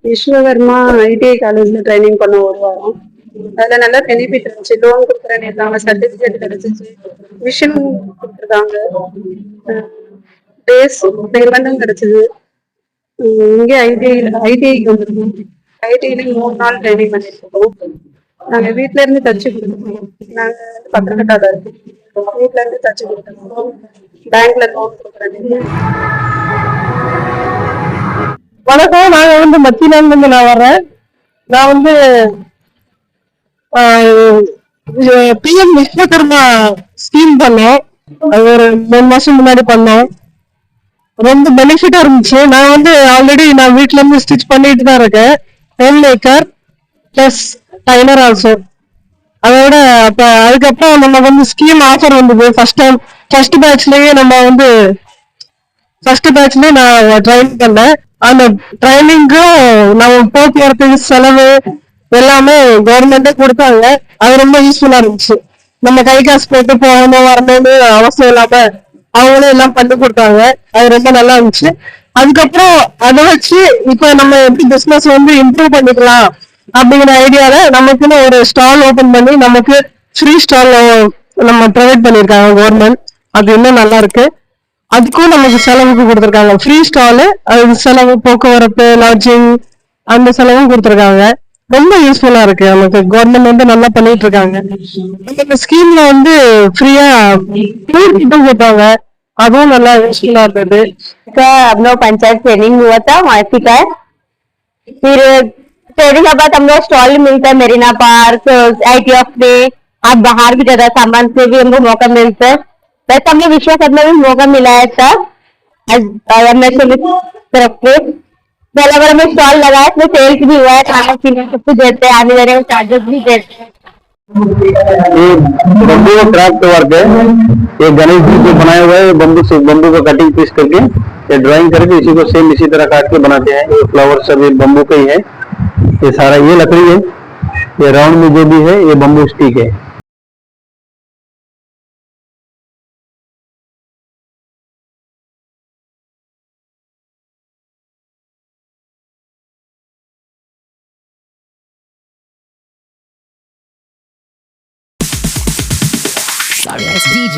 Vishwakarma ITI காலேஜ்ல training பண்ண ஒரு வாரம். அதுல நல்லா பெனிஃபிட் இருந்துச்சு. லோன் கொடுக்குறேன்னு இருக்காங்க, சர்டிபிகேட் கிடைச்சிச்சு, மிஷின் கொடுத்துருக்காங்க, டேஸ் பேமெண்ட்டும் கிடைச்சது. இங்கே ஐடிஐக்கு வந்துருக்கோம். ஐடிஐல 3 நாள் ட்ரைனிங் பண்ணிருக்கோம். நாங்க வீட்ல இருந்து தச்சு கொடுத்துருக்கோம். நாங்க பக்கத்தால இருக்கோம். வீட்ல இருந்து தச்சு கொடுத்துருக்கோம். பேங்க்ல லோன் கொடுக்குறேன்னு. வணக்கம். நாங்க வந்து மத்தியில இருந்து நான் வர்றேன். நான் வந்து பிஎம் விஸ்வகர்மா ஸ்கீம் பண்ணேன். அது ஒரு 3 மாசம் முன்னாடி பண்ணோம். ரொம்ப பெனிஃபிட்டா இருந்துச்சு. நான் வந்து ஆல்ரெடி நான் வீட்ல இருந்து ஸ்டிச் பண்ணிட்டு தான் இருக்கேன். Home maker plus tailor also. அதோட அப்ப அதுக்கப்புறம் நம்ம வந்து ஸ்கீம் ஆஃபர் வந்தது. ஃபர்ஸ்ட் பேட்ச்லயே நான் ட்ரைனிங் பண்ணேன். அந்த ட்ரைனிங்கும் நம்ம போக்குவரத்து செலவு எல்லாமே கவர்மெண்டே கொடுத்தாங்க. அது ரொம்ப யூஸ்ஃபுல்லா இருந்துச்சு. நம்ம கை காசு போட்டு போகணும் வரணும்னு அவசியம் இல்லாம அவங்களே எல்லாம் பண்ணி கொடுத்தாங்க. அது ரொம்ப நல்லா இருந்துச்சு. அதுக்கப்புறம் அதை வச்சு இப்ப நம்ம எப்படி பிசினஸ் வந்து இம்ப்ரூவ் பண்ணிக்கலாம் அப்படிங்கிற ஐடியால நமக்குன்னு ஒரு ஸ்டால் ஓபன் பண்ணி நமக்கு ஃப்ரீ ஸ்டால் நம்ம ப்ரொவைட் பண்ணிருக்காங்க கவர்மெண்ட். அது இன்னும் நல்லா இருக்கு. அதுக்கும் நமக்கு செலவுக்கு கொடுத்துருக்காங்க. ஃப்ரீ ஸ்டாலு, அது செலவு, போக்குவரத்து, லாட்ஜிங் அந்த செலவும் கொடுத்துருக்காங்க. ரொம்ப யூஸ்ஃபுல்லா இருக்கு. நமக்கு கவர்மெண்ட் வந்து நல்லா பண்ணிட்டு இருக்காங்க. இந்த ஸ்கீம்ல வந்து ஃப்ரீயா டூர் கிட்டும் கொடுத்தாங்க. அதுவும் நல்லா யூஸ்ஃபுல்லா இருந்தது. हम लोग पंचायत ट्रेनिंग हुआ था मासी का। फिर ट्रेनिंग के बाद हम लोग स्टॉल मिलता है मेरीना पार्क, ITF में। आप बाहर भी ज्यादा सामान से भी हमको मौका मिलता है। वैसे हमने विश्वकर्मा में मौका मिला है सर तरफ से। पहला बार हमें स्टॉल लगाया, इसमें सेल्स भी हुआ है, खाना पीना सब कुछ देते हैं, आने जाने का चार्जेस भी देते हैं। ये बम्बू का क्राफ्ट वर्क है। ये गणेश जी जो बनाए हुए हैं बम्बू को कटिंग पीस करके ये ड्राइंग करके इसी को सेम इसी तरह काट के बनाते हैं। ये फ्लावर सब ये बम्बू का ही है। ये सारा ये लकड़ी है। ये राउंड में जो भी है ये बम्बू स्टिक है। Sorry, it's DJ.